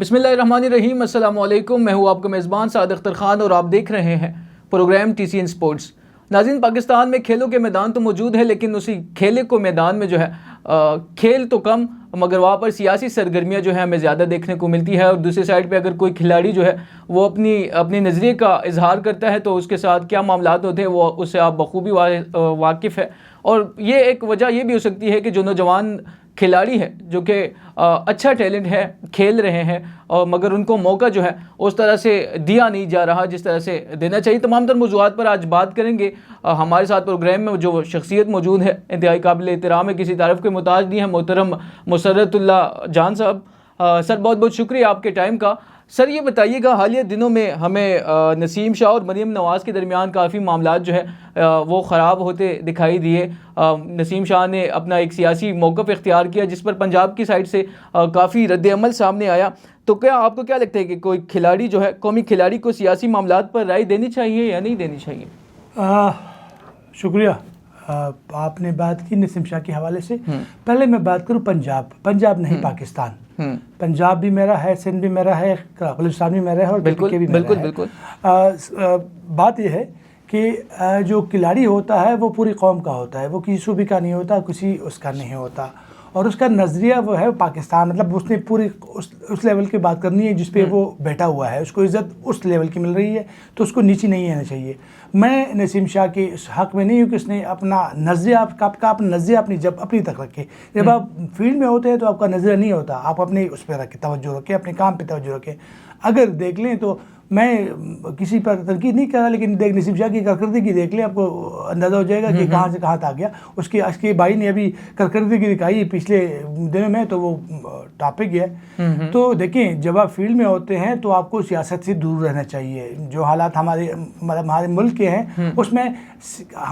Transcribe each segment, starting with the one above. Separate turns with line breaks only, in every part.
بسم اللہ الرحمن الرحیم. السلام علیکم. میں ہوں آپ کا میزبان سعد اختر خان اور آپ دیکھ رہے ہیں programme T C N sports. ناظرین، پاکستان میں کھیلوں کے میدان تو موجود ہے، لیکن اسی کھیلے کو میدان میں جو ہے کھیل تو کم مگر وہاں پر سیاسی سرگرمیاں جو ہیں ہمیں زیادہ دیکھنے کو ملتی ہے. اور دوسری سائڈ پہ اگر کوئی کھلاڑی جو ہے وہ اپنی نظریے کا اظہار کرتا ہے تو اس کے ساتھ کیا معاملات ہوتے ہیں وہ اس سے آپ بخوبی واقف ہے. اور یہ ایک وجہ یہ بھی ہو سکتی ہے کہ جو نوجوان کھلاڑی ہے جو کہ اچھا ٹیلنٹ ہے، کھیل رہے ہیں، اور مگر ان کو موقع جو ہے اس طرح سے دیا نہیں جا رہا جس طرح سے دینا چاہیے. تمام تر موضوعات پر آج بات کریں گے. ہمارے ساتھ پروگرام میں جو شخصیت موجود ہے انتہائی قابل احترام ہے، کسی تعارف کے محتاج نہیں ہے، محترم مسرت اللہ جان صاحب. سر بہت بہت شکریہ آپ کے ٹائم کا. سر یہ بتائیے گا، حالیہ دنوں میں ہمیں نسیم شاہ اور مریم نواز کے درمیان کافی معاملات جو ہے وہ خراب ہوتے دکھائی دیے. نسیم شاہ نے اپنا ایک سیاسی موقف اختیار کیا جس پر پنجاب کی سائڈ سے کافی رد عمل سامنے آیا. تو کیا آپ کو کیا لگتا ہے کہ کوئی کھلاڑی جو ہے، قومی کھلاڑی کو سیاسی معاملات پر رائے دینی چاہیے یا نہیں دینی چاہیے؟
شکریہ. آپ نے بات کی نسیم شاہ کے حوالے سے. پہلے میں بات کروں پنجاب نہیں پاکستان. پنجاب بھی میرا ہے، سندھ بھی میرا ہے، بلوچستان بھی میرا ہے اور بالکل بھی میرا ہے. بات یہ ہے کہ جو کھلاڑی ہوتا ہے وہ پوری قوم کا ہوتا ہے، وہ کسی صوبے کا نہیں ہوتا، کسی اس کا نہیں ہوتا. اور اس کا نظریہ وہ ہے پاکستان، مطلب اس نے پوری اس لیول کی بات کرنی ہے جس پہ وہ بیٹھا ہوا ہے. اس کو عزت اس لیول کی مل رہی ہے تو اس کو نیچی نہیں آنا چاہیے. میں نسیم شاہ کے اس حق میں نہیں ہوں کہ اس نے اپنا نظریہ اپنا نظریہ اپنی تک رکھے. جب آپ فیلڈ میں ہوتے ہیں تو آپ کا نظریہ نہیں ہوتا، آپ اپنے اس پہ رکھے، توجہ رکھیں، اپنے کام پہ توجہ رکھیں. اگر دیکھ لیں تو میں کسی پر تنقید نہیں کر رہا، لیکن نسیم شاہ کی کارکردگی دیکھ لیں، آپ کو اندازہ ہو جائے گا کہ کہاں سے کہاں تک آ گیا. اس کے بھائی نے ابھی کارکردگی دکھائی پچھلے دنوں میں، تو وہ ٹاپک ہے. تو دیکھیں، جب آپ فیلڈ میں ہوتے ہیں تو آپ کو سیاست سے دور رہنا چاہیے. جو حالات ہمارے ملک کے ہیں اس میں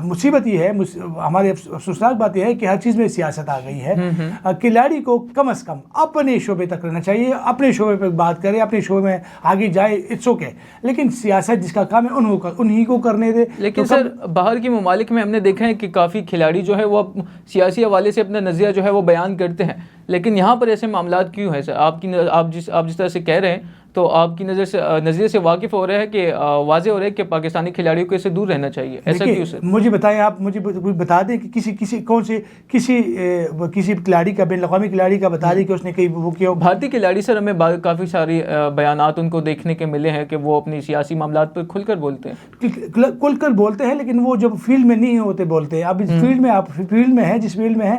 مصیبت یہ ہے، ہماری افسوسناک بات یہ ہے کہ ہر چیز میں سیاست آ گئی ہے. کھلاڑی کو کم از کم اپنے شعبے تک رہنا چاہیے، اپنے شعبے پہ بات کرے، اپنے شعبے میں آگے جائے، اٹس اوکے. لیکن سیاست جس کا کام ہے انہی کو کرنے دے.
لیکن سر، باہر کے ممالک میں ہم نے دیکھا ہے کہ کافی کھلاڑی جو ہے وہ سیاسی حوالے سے اپنا نظریہ جو ہے وہ بیان کرتے ہیں، لیکن یہاں پر ایسے معاملات کیوں ہیں سر؟ آپ جس طرح سے کہہ رہے ہیں تو آپ کی نظریے سے واقف ہو رہا ہے کہ واضح ہو رہا ہے کہ پاکستانی کھلاڑیوں کو اس سے دور رہنا چاہیے. ایسا کیوں سر؟
مجھے بتائیں، آپ مجھے بتا دیں کہ کسی کھلاڑی کا، بین الاقوامی کھلاڑی کا بتا دیں کہ اس نے کئی وہ کیا.
بھارتی کھلاڑی سر، ہمیں کافی ساری بیانات ان کو دیکھنے کے ملے ہیں کہ وہ اپنی سیاسی معاملات پر کھل کر بولتے ہیں. لیکن وہ جب فیلڈ میں نہیں ہوتے بولتے ہیں. اب آپ فیلڈ میں ہیں، جس فیلڈ میں ہیں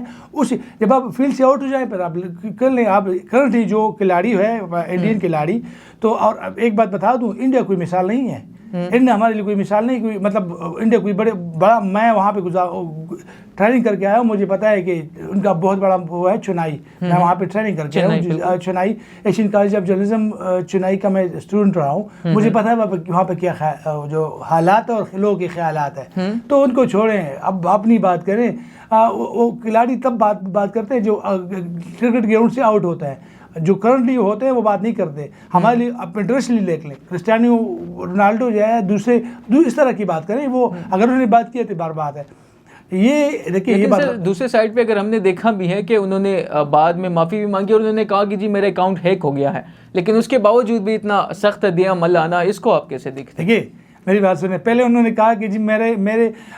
جب آپ فیلڈ سے آؤٹ ہو جائیں پھر آپ کر لیں. آپ کرنٹلی جو کھلاڑی ہے انڈین کھلاڑی، تو اور ایک بات بتا دوں، انڈیا کوئی مثال نہیں ہے. انڈیا ہمارے لیے کوئی مثال نہیں، کوئی مطلب انڈیا کوئی بڑا میں وہاں پہ ٹریننگ کر کے آیا ہوں. مجھے پتا ہے کہ ان کا بہت بڑا وہ ہے چنائی. میں وہاں پہ ٹریننگ کر کے آیا ہوں. چنائی ایشین کالج آف جرنلزم چنائی کا میں اسٹوڈنٹ رہا ہوں. مجھے پتا ہے وہاں پہ کیا جو حالات اور لوگوں کے خیالات ہیں. تو ان کو چھوڑیں، اب اپنی بات کریں. وہ کھلاڑی تب بات کرتے ہیں جو کرکٹ گراؤنڈ سے آؤٹ ہوتا ہے. جو کرنٹلی ہوتے ہیں وہ بات نہیں کرتے. ہمارے لیے اپنے ڈریس لیے دیکھ لیں، کرسٹیانو رونالڈو جو ہے دوسرے اس طرح کی بات کریں. وہ اگر انہوں نے بات کی ہے تو بار بات ہے. یہ دیکھیں، یہ بات دوسرے سائڈ پہ اگر ہم نے دیکھا بھی ہے کہ انہوں نے بعد میں معافی بھی مانگی اور انہوں نے کہا کہ جی میرا اکاؤنٹ ہیک ہو گیا ہے، لیکن اس کے باوجود بھی اتنا سخت دیا عمل آنا، اس کو آپ کیسے دیکھتے ہیں؟
دیکھیے میری بات سنیں. پہلے انہوں نے کہا کہ جی میرے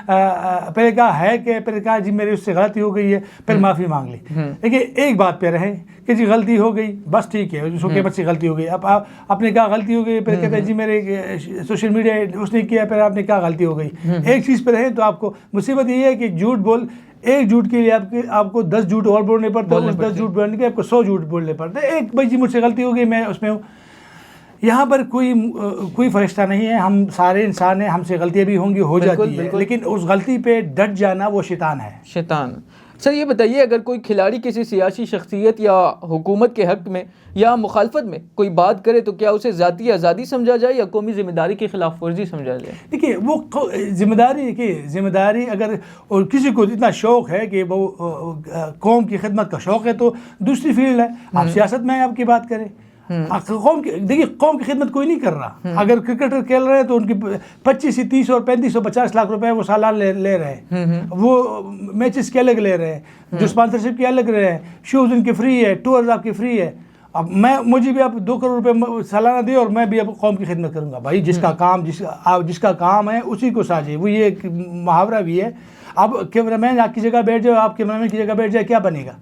پہلے کہا ہے کہ پھر کہا جی میرے اس سے غلطی ہو گئی ہے، پھر معافی مانگ لی. دیکھیے ایک بات پہ رہے کہ جی غلطی ہو گئی، بس ٹھیک ہے، اس کو بچ سے غلطی ہو گئی. اب آپ نے کہا غلطی ہو گئی، پھر کہتے ہیں جی میرے سوشل میڈیا اس نے کیا، پھر آپ نے کہا غلطی ہو گئی. ایک چیز پہ رہے تو آپ کو مصیبت یہ ہے کہ ایک جھوٹ کے لیے آپ کو 10 جھوٹ اور بولنے پڑتے ہیں. 10 جھوٹ بولنے کے آپ کو 100 جھوٹ بولنے پڑتے ہیں. ایک بھائی جی مجھ سے غلطی ہو گئی، میں اس میں ہوں. یہاں پر کوئی فرشتہ نہیں ہے، ہم سارے انسان ہیں، ہم سے غلطیاں بھی ہوں گی، ہو جاتی ہے، لیکن اس غلطی پہ ڈٹ جانا وہ شیطان ہے.
سر یہ بتائیے، اگر کوئی کھلاڑی کسی سیاسی شخصیت یا حکومت کے حق میں یا مخالفت میں کوئی بات کرے تو کیا اسے ذاتی آزادی سمجھا جائے یا قومی ذمہ داری کی خلاف ورزی سمجھا جائے؟
دیکھیے وہ ذمہ داری اگر اور کسی کو اتنا شوق ہے کہ وہ قوم کی خدمت کا شوق ہے تو دوسری فیلڈ ہے. آپ سیاست میں آپ کی بات کریں. دیکھیے قوم کی خدمت کوئی نہیں کر رہا. اگر کرکٹر کھیل رہے ہیں تو ان کی 25 سے 30 اور 35 اور 50 لاکھ روپے وہ سالانہ لے رہے ہیں. وہ میچز کے الگ لے رہے ہیں، جو اسپانسرشپ کے الگ رہے ہیں، شوز ان کے فری ہے، ٹورز آپ کے فری ہے. اب مجھے بھی آپ 2 کروڑ روپے سالانہ دے اور میں بھی اب قوم کی خدمت کروں گا. بھائی جس کا کام ہے اسی کو ساجے. وہ یہ ایک محاورہ بھی ہے. اب کیمرہ مین آپ کی جگہ بیٹھ جائے, آپ کیمرہ مین کی جگہ بیٹھ جائے, کیا بنے گا؟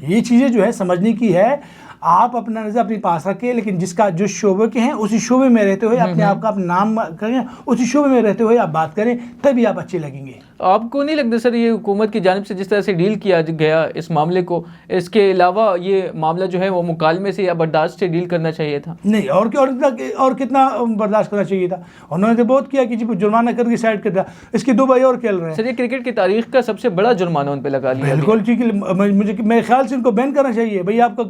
یہ چیزیں جو ہے سمجھنے کی ہے. آپ اپنا نظر اپنے پاس رکھیں, لیکن جو شعبے کے ہیں اسی شعبے میں رہتے ہوئے اپنے آپ کا اپنا نام کریں, اسی شعبے میں رہتے ہوئے آپ بات کریں, تبھی آپ اچھے لگیں گے.
آپ کو نہیں لگتا سر یہ حکومت کی جانب سے جس طرح سے ڈیل کیا گیا اس معاملے کو, اس کے علاوہ یہ معاملہ جو ہے وہ مکالمے سے یا برداشت سے ڈیل کرنا چاہیے تھا؟
نہیں, اور کتنا برداشت کرنا چاہیے تھا. انہوں نے تو بہت کیا کہ جی جرمانہ کر کے سائڈ کر دیا. اس کے 2 بھائی اور کھیل رہے ہیں.
سر یہ کرکٹ کی تاریخ کا سب سے بڑا جرمانہ ان پہ لگا لیا.
بالکل ٹھیک ہے. مجھے میرے خیال سے ان کو بین کرنا چاہیے. بھائی آپ کا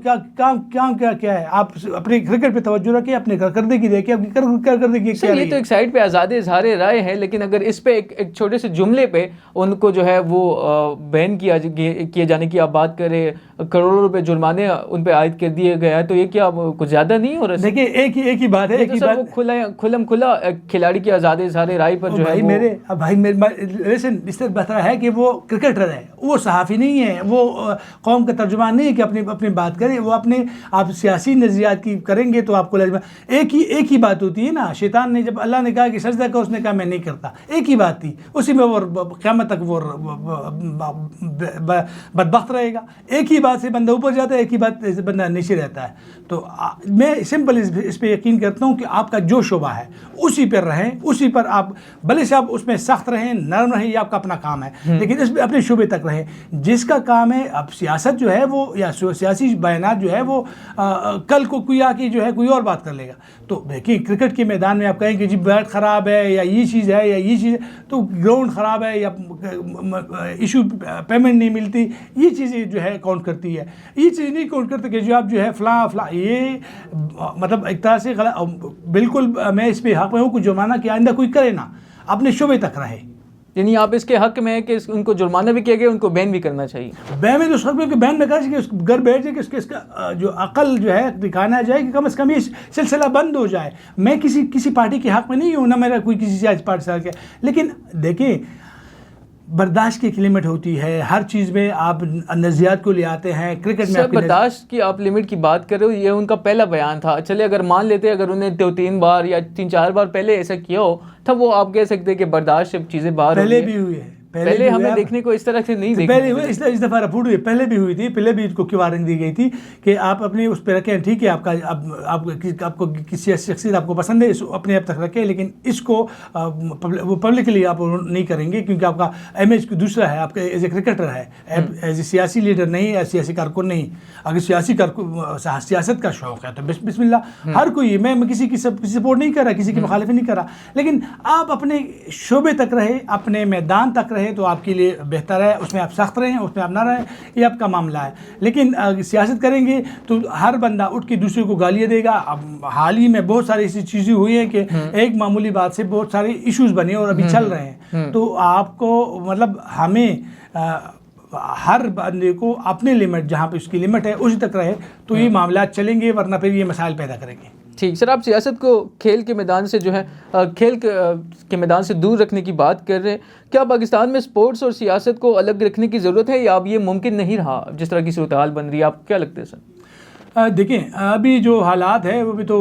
کیا ہے, آپ اپنے کرکٹ پہ توجہ رکھیں, اپنے کارکردگی دیکھیں, اپنی کارکردگی
سر یہ تو ایک سائڈ پہ آزاد اظہار رائے ہے, لیکن اگر اس پہ ایک چھوٹے سے جملے پہ ان کو جو ہے وہ بین کیے جانے کی آپ بات کریں, کروڑوں روپے جرمانے ان پہ عائد کر دیے گیا ہے, تو یہ کیا کچھ زیادہ نہیں ہو رہا؟
دیکھیں ایک ہی بات ہے,
کھلا کھلاڑی کی آزاد اظہار رائے پر جو ہے
اس طرح بتا ہے کہ وہ کرکٹر ہے, وہ صحافی نہیں ہے, وہ قوم کا ترجمان نہیں ہے کہ اپنی بات کریں. وہ اپنے آپ سیاسی نظریات کی کریں گے تو آپ کو ایک ہی بات ہوتی ہے نا. شیطان نے جب اللہ نے کہا کہ سجدہ کرو, اس نے کہا میں نہیں کرتا. ایک ہی بات تھی, اسی میں وہ قیامت تک وہ بدبخت رہے گا. ایک ہی بات سے بندہ اوپر جاتا ہے, ایک ہی بات سے بندہ نیچے رہتا ہے. تو میں سمپل اس پہ یقین کرتا ہوں کہ آپ کا جو شعبہ ہے اسی پر رہیں, اسی پر آپ بھلے سے آپ اس میں سخت رہیں, نرم رہیں, یہ آپ کا اپنا کام ہے, لیکن اس میں اپنے شعبے تک رہیں. جس کا کام ہے اب سیاست جو ہے وہ یا سیاسی بیانات جو ہے وہ کل کو کوئی آ کے جو ہے کوئی اور بات کر لے گا. تو دیکھیں کرکٹ کے میدان میں آپ کہیں کہ جی بیٹ خراب ہے یا یہ چیز ہے یا یہ چیز ہے, تو گراؤنڈ خراب ہے یا ایشو پیمنٹ نہیں ملتی, یہ چیزیں جو ہے کاؤنٹ کرتی ہے. یہ چیز نہیں کاؤنٹ کرتے کہ جو آپ جو ہے فلاں یہ مطلب ایک طرح سے غلط. بالکل میں اس پہ حق میں ہوں کہ جرمانہ کہ آئندہ کوئی کرے نا, اپنے شعبے تک رہے.
یعنی آپ اس کے حق میں ہے کہ ان کو جرمانہ بھی کیا گیا, ان کو بین بھی کرنا چاہیے.
بین میں تو سب کہ بین میں کہا کہ اس گھر بیٹھ جائے کہ اس کا جو عقل جو ہے دکھانا جائے کہ کم از کم یہ سلسلہ بند ہو جائے. میں کسی پارٹی کے حق میں نہیں ہوں, نہ میرا کوئی کسی سیاسی پارٹی سے کیا, لیکن دیکھیں برداشت کی ایک لمٹ ہوتی ہے. ہر چیز میں آپ نظریات کو لے آتے ہیں. کرکٹ میں
برداشت کی آپ لمٹ کی بات کر رہے ہو, یہ ان کا پہلا بیان تھا. چلے اگر مان لیتے اگر انہیں 3 بار یا 3-4 بار پہلے ایسا کیا ہو تب وہ آپ کہہ سکتے کہ برداشت سے چیزیں باہر
پہلے بھی ہوئی ہے.
پہلے ہمیں دیکھنے کو اس طرح سے نہیں دیکھا.
پہلے ہوئی اس دفعہ رپورٹ ہوئی, پہلے بھی ہوئی تھی. پہلے بھی اس کو کیوں وارننگ دی گئی تھی کہ آپ اپنے اس پہ رکھیں. ٹھیک ہے, آپ کو کسی شخصیت آپ کو پسند ہے, اپنے آپ تک رکھیں, لیکن اس کو وہ پبلکلی آپ نہیں کریں گے کیونکہ آپ کا امیج دوسرا ہے. آپ کا ایز اے کرکٹر ہے, ایز اے سیاسی لیڈر نہیں, ایز سیاسی کارکن نہیں. اگر سیاست کا شوق ہے تو بسم اللہ, ہر کوئی. میں کسی کی سپورٹ نہیں کر رہا, کسی کی مخالفت نہیں کر رہا, لیکن آپ اپنے شعبے تک رہے, اپنے میدان تک رہے تو آپ کے لیے بہتر ہے. اس میں آپ سخت رہیں, اس میں آپ نہ رہیں, یہ آپ کا معاملہ ہے. لیکن سیاست کریں گے تو ہر بندہ اٹھ کے دوسرے کو گالیاں دے گا. اب حال ہی میں بہت ساری ایسی چیزیں ہوئی ہیں کہ ایک معمولی بات سے بہت سارے ایشوز بنے اور ابھی چل رہے ہیں. تو آپ کو مطلب ہمیں ہر بندے کو اپنے لمٹ, جہاں پہ اس کی لمٹ ہے اسی تک رہے تو یہ معاملات چلیں گے, ورنہ پھر یہ مسائل پیدا کریں گے.
ٹھیک سر, آپ سیاست کو کھیل کے میدان سے جو ہے کھیل کے میدان سے دور رکھنے کی بات کر رہے ہیں. کیا پاکستان میں سپورٹس اور سیاست کو الگ رکھنے کی ضرورت ہے یا اب یہ ممکن نہیں رہا جس طرح کی صورتحال بن رہی ہے؟ آپ کیا لگتا ہے سر؟
دیکھیں ابھی جو حالات ہے وہ بھی تو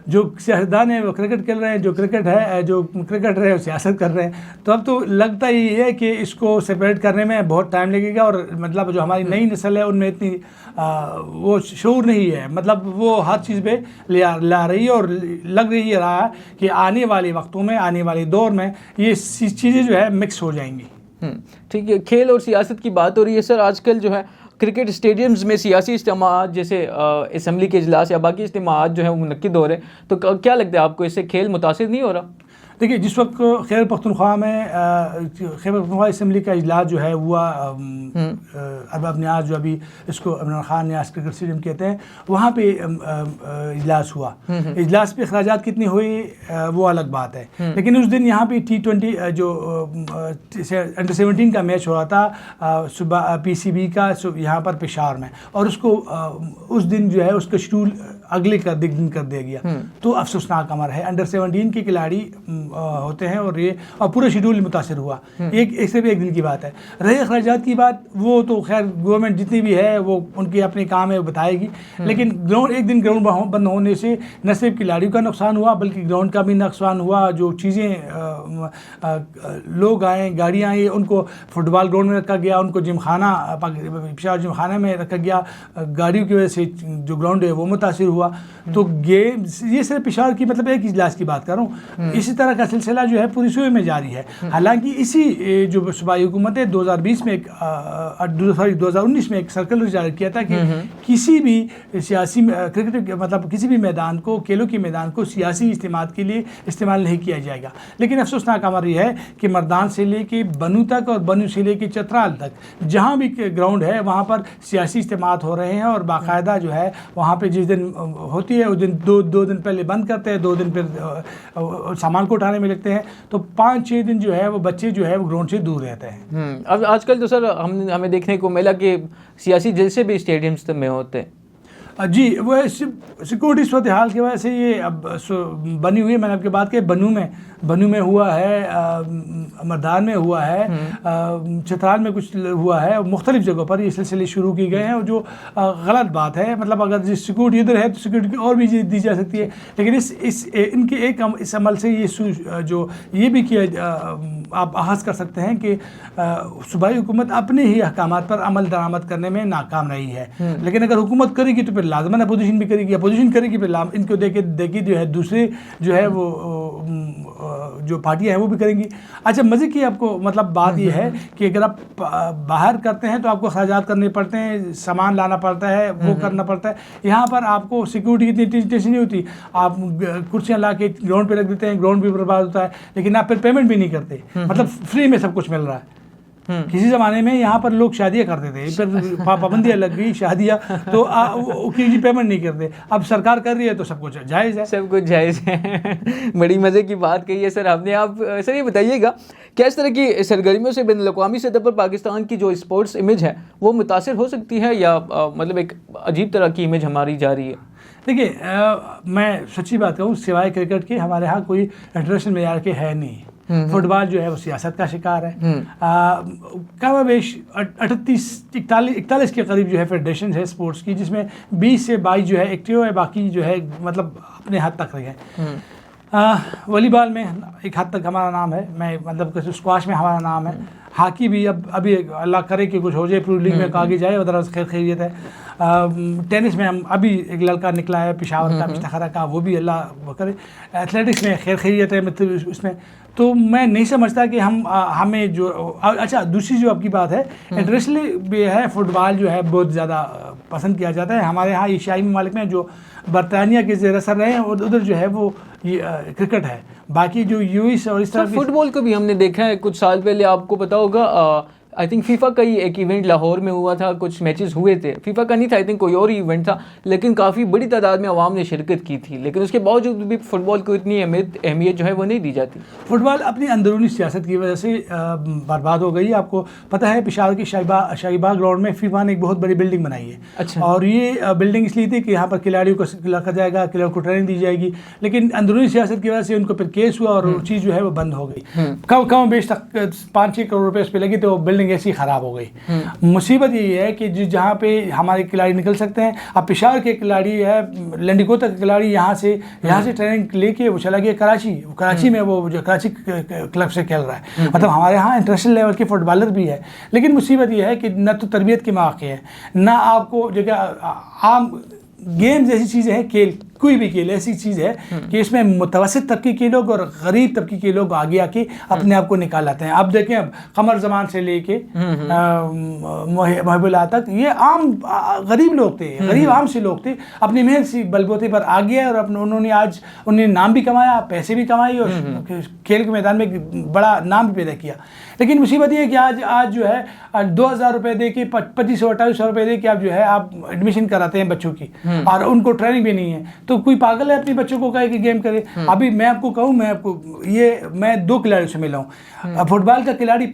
جو سیاستدان ہیں وہ کرکٹ کھیل رہے ہیں, جو کرکٹ ہے جو کرکٹر ہے وہ سیاست کر رہے ہیں. تو اب تو لگتا ہی ہے کہ اس کو سپریٹ کرنے میں بہت ٹائم لگے گا. اور مطلب جو ہماری نئی نسل ہے ان میں اتنی وہ شعور نہیں ہے, مطلب وہ ہر چیز پہ لا رہی ہے اور لگ رہی رہا کہ آنے والے وقتوں میں, آنے والے دور میں یہ چیزیں جو ہے مکس ہو جائیں گی.
ٹھیک ہے, کھیل اور سیاست کی بات ہو رہی ہے سر. آج کل جو ہے کرکٹ اسٹیڈیمز میں سیاسی اجتماعات جیسے اسمبلی کے اجلاس یا باقی اجتماعات جو ہیں وہ منعقد ہو رہے ہیں, تو کیا لگتا ہے آپ کو اس سے کھیل متاثر نہیں ہو رہا؟
دیکھیے جس وقت خیبر پختونخوا میں خیبر پختونخوا اسمبلی کا اجلاس جو ہے ہوا, ارباب نیاز جو ابھی اس کو عمران خان نیاز کرکٹ اسٹیڈیم کہتے ہیں, وہاں پہ اجلاس ہوا. اجلاس پہ اخراجات کتنے ہوئے وہ الگ بات ہے, لیکن اس دن یہاں پہ T20 جو انڈر 17 کا میچ ہو رہا تھا صبح PCB کا یہاں پر پشاور میں, اور اس کو اس دن جو ہے اس کا شیڈول اگلے دن کر دیا گیا، تو افسوسناک امر ہے. انڈر 17 کے کھلاڑی ہوتے ہیں اور پورا شیڈول متاثر ہوا. ایک سے بھی ایک دن کی بات ہے. رہے اخراجات کی بات، وہ تو خیر گورنمنٹ جتنی بھی ہے وہ ان کے اپنے کام ہے وہ بتائے گی، لیکن ایک دن گراؤنڈ بند ہونے سے نہ صرف کھلاڑیوں کا نقصان ہوا بلکہ گراؤنڈ کا بھی نقصان ہوا. جو چیزیں لوگ آئے، گاڑیاں آئی، ان کو فٹ بال گراؤنڈ میں رکھا گیا، ان کو جم خانہ پشاور جم خانہ میں رکھا گیا. گاڑیوں کی وجہ سے جو گراؤنڈ ہے وہ متاثر ہوا. تو یہ صرف پشاور کی مطلب ایک اجلاس کی بات کر رہا ہوں. اسی طرح کا سلسلہ جو ہے پوری صوبے میں جاری ہے. حالانکہ اسی جو صوبائی حکومت ہے 2019 میں ایک سرکلر جاری کیا تھا کہ کسی بھی سیاسی کرکٹ مطلب کسی بھی میدان کو، کھیلوں کے میدان کو سیاسی اجتماعات کے لیے استعمال نہیں کیا جائے گا. لیکن افسوسناک امر یہ ہے کہ مردان سے لے کے بنو تک اور بنو سے لے کے چترال تک جہاں بھی گراؤنڈ ہے وہاں پر سیاسی اجتماعات ہو رہے ہیں، اور باقاعدہ جو ہے وہاں پہ جس دن ہوتی ہے اس دن دو دن پہلے بند کرتے ہیں، 2 دن پھر سامان کو اٹھانے میں لگتے ہیں. تو 5-6 دن جو ہے وہ بچے جو ہے وہ گراؤنڈ سے دور رہتے ہیں.
اب آج کل تو سر ہمیں دیکھنے کو ملا کہ سیاسی جلسے بھی اسٹیڈیمز میں ہوتے ہیں.
جی، وہ سیکورٹی صورتحال کی وجہ سے یہ اب بنی ہوئی ہے. میں نے آپ کی بات کی بنو میں ہوا ہے، مردان میں ہوا ہے، چترال میں کچھ ہوا ہے. مختلف جگہوں پر یہ سلسلے شروع کی گئے ہیں، اور جو غلط بات ہے. مطلب اگر سیکورٹی ادھر ہے تو سیکورٹی اور بھی دی جا سکتی ہے، لیکن ان کے اس عمل سے یہ بھی کیا آپ آغاز کر سکتے ہیں کہ صوبائی حکومت اپنے ہی احکامات پر عمل درآمد کرنے میں ناکام رہی ہے. لیکن اگر حکومت کرے گی تو پھر لازماً اپوزیشن بھی کرے گی، اپوزیشن کرے گی پھر ان کو دیکھے جو ہے دوسرے جو ہے وہ جو پارٹیاں ہیں وہ بھی کریں گی. اچھا، مزے کی آپ کو مطلب بات یہ ہے کہ اگر آپ باہر کرتے ہیں تو آپ کو اخراجات کرنے پڑتے ہیں، سامان لانا پڑتا ہے، وہ کرنا پڑتا ہے. یہاں پر آپ کو سیکورٹی کی اتنی ٹینشن نہیں ہوتی. آپ کرسیاں لا کے گراؤنڈ پہ رکھ دیتے ہیں، گراؤنڈ بھی برباد ہوتا ہے، لیکن آپ پھر پیمنٹ بھی نہیں کرتے. مطلب فری میں سب کچھ مل رہا ہے. کسی زمانے میں یہاں پر لوگ شادیاں کرتے تھے، پھر پابندیاں لگ گئی شادیاں تو پیمنٹ نہیں کرتے. اب سرکار کر رہی ہے تو سب کچھ جائز ہے.
سب کچھ جائز ہے. بڑی مزے کی بات کہی ہے سر آپ نے. آپ سر یہ بتائیے گا کیا اس طرح کی سرگرمیوں سے بین الاقوامی سطح پر پاکستان کی جو اسپورٹس امیج ہے وہ متاثر ہو سکتی ہے، یا مطلب ایک عجیب طرح کی امیج ہماری جا رہی ہے؟
دیکھیے، میں سچی بات کہوں، سوائے کرکٹ کے ہمارے ہاں کوئی انٹرنیشنل معیار کے ہے نہیں. فٹ بال جو ہے وہ سیاست کا شکار ہے. کم و بیش 41 کے قریب جو ہے فیڈریشن ہے اسپورٹس کی، جس میں 20 سے 22 جو ہے ایکٹیو ہے، باقی جو ہے مطلب اپنے حد تک رہے ہیں. والی بال میں ایک حد تک ہمارا نام ہے، میں مطلب اسکواش میں ہمارا نام ہے. ہاکی بھی ابھی اللہ کرے کہ کچھ ہو جائے، پرو لیگ میں آگے جائے، ادھر خیریت ہے. ٹینس میں ہم ابھی ایک لڑکا نکلا ہے پشاور کا، مشتخرہ کا، وہ بھی اللہ کرے. ایتھلیٹکس میں خیریت ہے مطلب اس میں. تو میں نہیں سمجھتا کہ ہمیں جو اچھا دوسری جو آپ کی بات ہے انٹرنیشنلی بھی ہے، فٹ بال جو ہے بہت زیادہ پسند کیا جاتا ہے. ہمارے ہاں ایشیائی ممالک میں جو برطانیہ کے زیر اثر رہے ہیں اور ادھر جو ہے وہ کرکٹ ہے. باقی جو یوئس اور اس طرح
فٹ بال کو بھی ہم نے دیکھا ہے کچھ سال پہلے، آپ کو پتا ہوگا آئی تھنک فیفا کا ہی ایک ایونٹ لاہور میں ہوا تھا، کچھ میچز ہوئے تھے. فیفا کا نہیں تھا، آئی تھنک کوئی اور ایونٹ تھا، لیکن کافی بڑی تعداد میں عوام نے شرکت کی تھی. لیکن اس کے باوجود بھی فٹ بال کو اتنی اہمیت جو ہے وہ نہیں دی جاتی.
فٹ بال اپنی اندرونی سیاست کی وجہ سے برباد ہو گئی. آپ کو پتہ ہے پشاور کی شاہی باغ گراؤنڈ میں فیفا نے ایک بہت بڑی بلڈنگ بنائی ہے.
اچھا.
اور یہ بلڈنگ اس لیے تھی کہ یہاں پر کھلاڑیوں کو رکھا جائے گا، کھلاڑیوں کو ٹریننگ دی جائے گی، لیکن اندرونی سیاست کی وجہ سے ان کو پھر کیس ہوا اور وہ چیز جو ہے وہ بند ہو گئی. کم بیش تک 5-6 کروڑ روپے اس پہ لگی تو بلڈنگ ایسی خراب ہو گئی. مصیبت یہ ہے کہ جہاں پہ ہمارے کھلاڑی نکل سکتے ہیں، اب پشاور کے کھلاڑی ہے، لنڈیکوتا کے کھلاڑی یہاں سے ٹریننگ لے کے وہ چلا گیا کراچی میں، وہ جو کراچی کلب سے کھیل رہا ہے. مطلب ہمارے ہاں انٹرنیشنل لیول کے فٹ بالر بھی ہے، لیکن مصیبت یہ ہے کہ نہ تو تربیت کے مواقع ہے، نہ آپ کو جگہ عام گیمز ایسی چیزیں ہیں، کھیل کوئی بھی کھیل ایسی چیز ہے کہ اس میں متوسط طبقے کے لوگ اور غریب طبقے کے لوگ آگے آ کے اپنے آپ کو نکال لاتے ہیں. اب دیکھیں، اب قمر زمان سے لے کے محب اللہ تک یہ عام غریب لوگ تھے، غریب عام سے لوگ تھے، اپنی محنت سے بلبوتے پر آگے آئے اور انہوں نے آج نام بھی کمایا، پیسے بھی کمائی اور کھیل کے میدان میں بڑا نام بھی پیدا کیا. لیکن مصیبت یہ ہے کہ آج جو ہے 2000 روپے دے کے 2500-2800 روپے دے کے آپ جو ہے آپ ایڈمیشن کراتے ہیں بچوں کی، اور ان کو ٹریننگ بھی نہیں ہے. تو کوئی پاگل ہے اپنے بچوں کو کہے کہ گیم کرے. ابھی میں آپ کو کہوں، میں 2 کھلاڑیوں سے ملا ہوں. فٹ بال کا کھلاڑی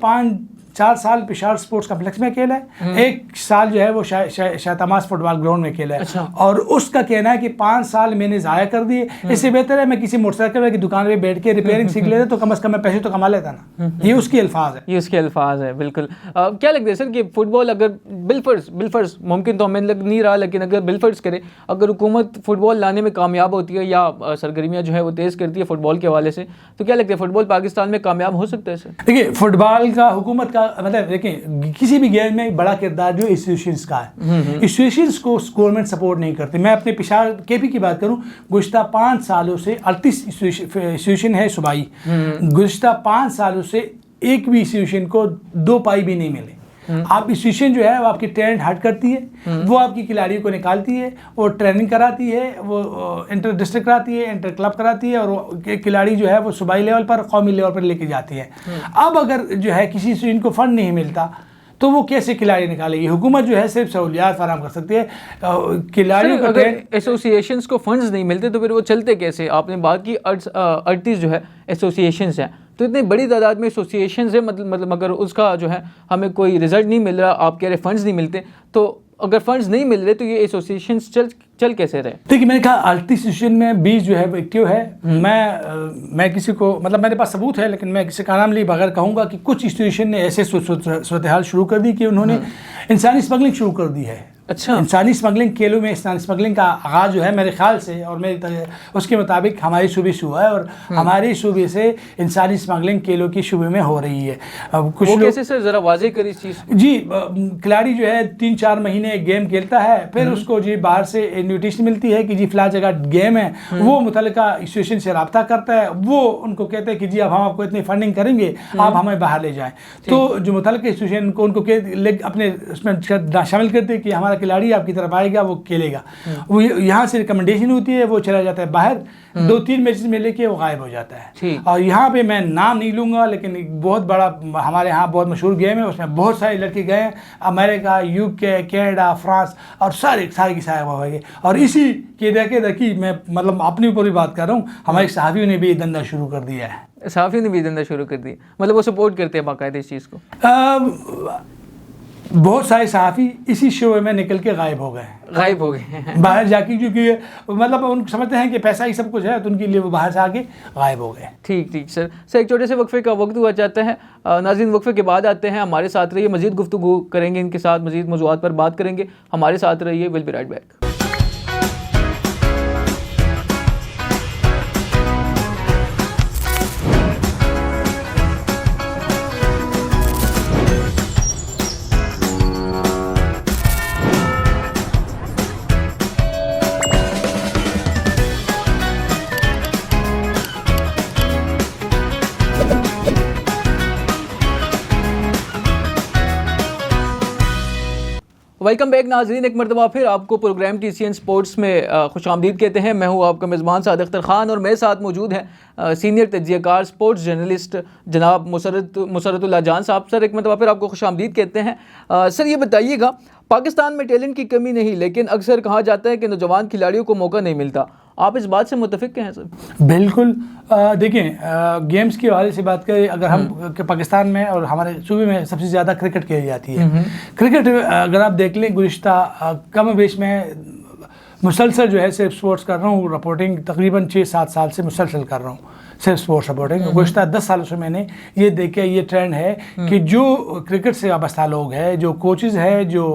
4 سال پشاور سپورٹس کمپلیکس میں کھیلا ہے, 1 سال جو ہے وہ شاہ تماس فٹ بال گراؤنڈ میں کھیلا ہے, اور اس کا کہنا ہے کہ 5 سال میں نے ضائع کر دیے, اس سے بہتر ہے میں کسی موٹر سائیکل کی دکان پہ بیٹھ کے ریپیئرنگ سیکھ لیتا تو کم از کم میں پیسے تو کما لیتا نا. یہ اس کے الفاظ ہے,
یہ اس کے الفاظ ہے. بالکل. کیا لگتا ہے سر کہ فٹ بال اگر بالفرض ممکن تو ہمیں لگ نہیں رہا, لیکن اگر بالفرض کرے اگر حکومت فٹ بال لانے میں کامیاب ہوتی ہے یا سرگرمیاں جو ہے وہ تیز کرتی ہے فٹ بال کے حوالے سے, تو کیا لگتا ہے فٹ بال پاکستان میں کامیاب ہو سکتا ہے سر؟
دیکھیے فٹ بال کا حکومت کا مطلب دیکھیں کسی بھی گیم میں بڑا کردار جو انسٹیٹیوشنس کا ہے, انسٹیٹیوشنس کو گورنمنٹ سپورٹ نہیں کرتی. میں اپنے پشاور کے پی کی بات کروں, گزشتہ 5 سالوں سے 38 انسٹیٹیوشن ہے صوبائی, گزشتہ 5 سالوں سے ایک بھی انسٹیٹیوشن کو 2 پائی بھی نہیں ملے. آپ انسٹیٹیوشن جو ہے وہ آپ کی ٹیلنٹ ہٹ کرتی ہے, وہ آپ کی کھلاڑیوں کو نکالتی ہے, وہ ٹریننگ کراتی ہے, وہ انٹر ڈسٹرکٹ کراتی ہے, انٹر کلب کراتی ہے, اور وہ کھلاڑی جو ہے وہ صوبائی لیول پر قومی لیول پر لے کے جاتی ہے. اب اگر جو ہے کسی انسٹیٹیوشن کو فنڈ نہیں ملتا تو وہ کیسے کھلاڑی نکالے گی؟ حکومت جو ہے صرف سہولیات فراہم کر سکتی ہے. کھلاڑیوں کو
اگر ایسوسیشنز کو فنڈز نہیں ملتے تو پھر وہ چلتے کیسے؟ آپ نے بات کی 38 جو ہے ایسوسیشنز ہیں, تو اتنی بڑی تعداد میں ایسوسیشنز ہیں, مطلب اگر اس کا جو ہے ہمیں کوئی رزلٹ نہیں مل رہا, آپ کہہ رہے فنڈز نہیں ملتے, تو اگر فنڈز نہیں مل رہے تو یہ ایسوسیشنز چل کیسے رہے؟
دیکھیے میں نے کہا 38 انسٹیٹیوشن میں 20 جو ہے وہ ایکٹیو ہے. میں کسی کو مطلب میرے پاس ثبوت ہے, لیکن میں کسی کا نام لیے بغیر کہوں گا کہ کچھ انسٹیٹیوشن نے ایسے صورتحال شروع کر دی کہ انہوں نے انسانی اسمگلنگ شروع کر دی ہے.
اچھا,
انسانی اسمگلنگ کھیلوں میں انسانی اسمگلنگ کا آغاز جو ہے میرے خیال سے اور اس کے مطابق ہماری صوبے سے ہوا ہے, اور ہماری صوبے سے انسانی اسمگلنگ کھیلوں کی شعبے میں ہو رہی ہے.
کچھ کیسے سر ذرا واضح کری اس چیز؟
جی کھلاڑی جو ہے 3-4 مہینے گیم کھیلتا ہے, پھر اس کو جی باہر سے انویٹیشن ملتی ہے کہ جی فلاں جگہ گیم ہے, وہ متعلقہ انسٹیٹیوشن سے رابطہ کرتا ہے, وہ ان کو کہتے ہیں کہ جی اب ہم آپ کو اتنی فنڈنگ کریں گے, آپ ہمیں باہر لے جائیں. تو جو متعلقہ انسٹیٹیوشن کو ان کو اپنے اس میں شامل کرتے ہیں کہ ہمارا کھلاڑی آپ کی طرف آئے گا, وہ کھیلے گا. وہ یہاں سے ریکمنڈیشن ہوتی ہے, وہ چلا جاتا ہے باہر, 2-3 میچز میں لے کے وہ غائب ہو جاتا ہے. اور یہاں پہ میں نام نہیں لوں گا, لیکن بہت بڑا ہمارے ہاں بہت مشہور گیم ہے, اس میں بہت سارے لڑکے گئے ہیں, امریکہ, UK, کینیڈا, فرانس, اور سارے کی سارے ہوئے گئے. اور اسی کے دیکھی میں مطلب اپنے اوپر بھی بات کر رہا ہوں, ہمارے صحافیوں نے بھی یہ دھندا شروع کر دیا ہے.
صحافیوں نے بھی دھندا شروع کر دیا, مطلب وہ سپورٹ کرتے ہیں باقاعدہ اس چیز کو؟
بہت سارے صحافی اسی شعبے میں نکل کے غائب ہو گئے باہر جا کے, کیونکہ مطلب ان سمجھتے ہیں کہ پیسہ ہی سب کچھ ہے, تو ان کے لیے وہ باہر سے آ کے غائب ہو گئے.
ٹھیک سر ایک چھوٹے سے وقفے کا وقت ہوا چاہتا ہے. ناظرین وقفے کے بعد آتے ہیں, ہمارے ساتھ رہیے, مزید گفتگو کریں گے ان کے ساتھ, مزید موضوعات پر بات کریں گے, ہمارے ساتھ رہیے. Will be right back. Welcome back ناظرین, ایک مرتبہ پھر آپ کو پروگرام TCN سپورٹس میں خوش آمدید کہتے ہیں. میں ہوں آپ کا میزبان سعد اختر خان, اور میرے ساتھ موجود ہیں سینئر تجزیہ کار سپورٹس جرنلسٹ جناب مسرت اللہ جان صاحب. سر ایک مرتبہ پھر آپ کو خوش آمدید کہتے ہیں. سر یہ بتائیے گا, پاکستان میں ٹیلنٹ کی کمی نہیں, لیکن اکثر کہا جاتا ہے کہ نوجوان کھلاڑیوں کو موقع نہیں ملتا. آپ اس بات سے متفق ہیں سر؟
بالکل. دیکھیں گیمز کے حوالے سے بات کریں, اگر ہم پاکستان میں اور ہمارے صوبے میں سب سے زیادہ کرکٹ کھیلی جاتی ہے. کرکٹ اگر آپ دیکھ لیں گزشتہ کم و بیش میں مسلسل جو ہے صرف سپورٹس کر رہا ہوں, رپورٹنگ تقریباً 6-7 سال سے مسلسل کر رہا ہوں صرف سپورٹس رپورٹنگ. گزشتہ 10 سالوں سے میں نے یہ دیکھا, یہ ٹرینڈ ہے کہ جو کرکٹ سے وابستہ لوگ ہیں, جو کوچز ہیں, جو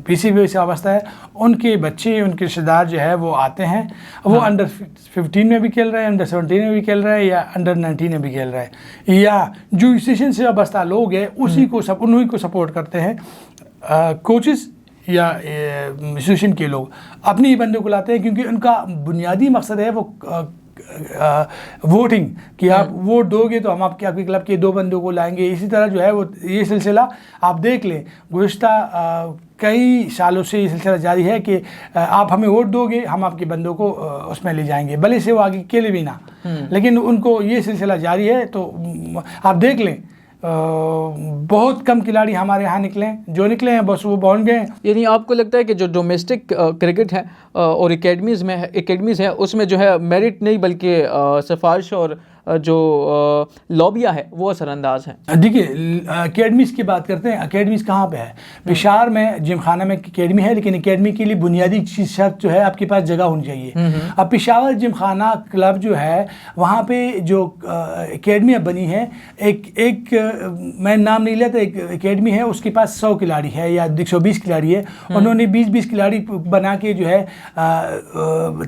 PCB سے وابستہ ہے, ان کے بچے, ان کے رشتہ دار جو ہے وہ آتے ہیں, وہ انڈر 15 میں بھی کھیل رہے ہیں, انڈر 17 میں بھی کھیل رہے ہیں, یا انڈر 19 میں بھی کھیل رہے ہیں, یا جو اسٹیشن سے وابستہ لوگ ہیں انہیں کو سپورٹ کرتے ہیں. کوچز یا انسٹیٹیوشن کے لوگ اپنی ہی بندوں کو لاتے ہیں, کیونکہ ان کا بنیادی مقصد ہے وہ ووٹنگ, کہ آپ ووٹ دو گے تو ہم آپ کے کلب کے 2 بندوں کو لائیں گے. اسی طرح جو ہے وہ یہ سلسلہ آپ دیکھ لیں گزشتہ کئی سالوں سے یہ سلسلہ جاری ہے کہ آپ ہمیں ووٹ دو گے, ہم آپ کے بندوں کو اس میں لے جائیں گے, بھلے سے وہ آگے کھیلے بھی نہ, لیکن ان کو یہ سلسلہ جاری ہے. تو آپ دیکھ لیں بہت کم کھلاڑی ہمارے یہاں نکلے ہیں, جو نکلے ہیں بس وہ بون گئے ہیں.
یعنی آپ کو لگتا ہے کہ جو ڈومیسٹک کرکٹ ہے اور اکیڈمیز ہے, اس میں جو ہے میرٹ نہیں بلکہ سفارش اور جو لابیاں ہے وہ اثر انداز ہیں؟
دیکھیے اکیڈمیز کی بات کرتے ہیں. اکیڈمیز کہاں پہ ہے؟ پشاور میں جم خانہ میں اکیڈمی ہے, لیکن اکیڈمی کے لیے بنیادی چیز شرط جو ہے آپ کے پاس جگہ ہونی چاہیے. اب پشاور جم خانہ کلب جو ہے وہاں پہ جو اکیڈمیاں بنی ہیں, ایک میں نام نہیں لیتا, ایک اکیڈمی ہے اس کے پاس 100 کھلاڑی ہے یا 120 کھلاڑی ہے. انہوں نے 20 کھلاڑی بنا کے جو ہے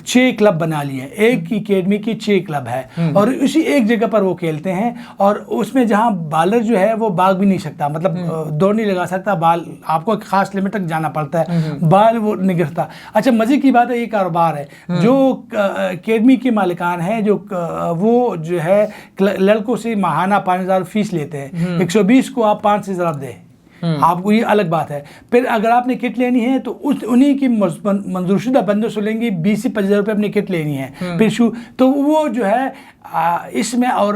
6 کلب بنا لیے ہیں. ایک اکیڈمی کی 6 کلب ہے اور اسی ایک جگہ پر وہ کھیلتے ہیں. اور اس میں جہاں بالر جو ہے وہ بھاگ بھی نہیں سکتا, مطلب دوڑ نہیں لگا سکتا, بال آپ کو ایک خاص لمٹ تک جانا پڑتا ہے, بال وہ نہیں گرتا. اچھا مزے کی بات ہے, یہ کاروبار ہے. جو اکیڈمی کے مالکان ہیں وہ جو ہے لڑکوں سے ماہانہ 5,000 فیس لیتے ہیں. 120 کو آپ 5 سے ضرب دیں, آپ کو یہ الگ بات ہے. پھر اگر آپ نے کٹ لینی ہے تو انہی کی منظور شدہ بندوں سے لیں گے 20 سے 25,000 روپے اپنی کٹ لینی ہے. پھر تو وہ جو ہے اس میں اور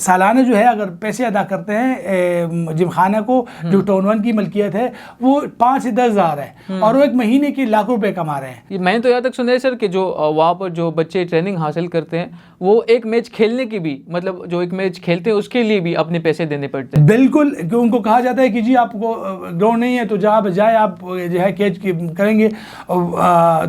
سالانہ جو ہے اگر پیسے ادا کرتے ہیں جم خانہ کو, جو ٹاؤن 1 کی ملکیت ہے, وہ 5 سے 10 ہزار ہے اور وہ ایک مہینے کے لاکھوں روپے کما رہے ہیں.
میں تو یہاں تک سنا ہے سر کہ جو وہاں پر جو بچے ٹریننگ حاصل کرتے ہیں وہ ایک میچ کھیلنے کی بھی, مطلب جو ایک میچ کھیلتے ہیں اس کے لیے بھی اپنے پیسے دینے پڑتے ہیں.
بالکل, ان کو کہا جاتا ہے کہ جی آپ کو گراؤنڈ نہیں ہے تو جہاں پہ جائے آپ جو ہے کیچ کریں گے,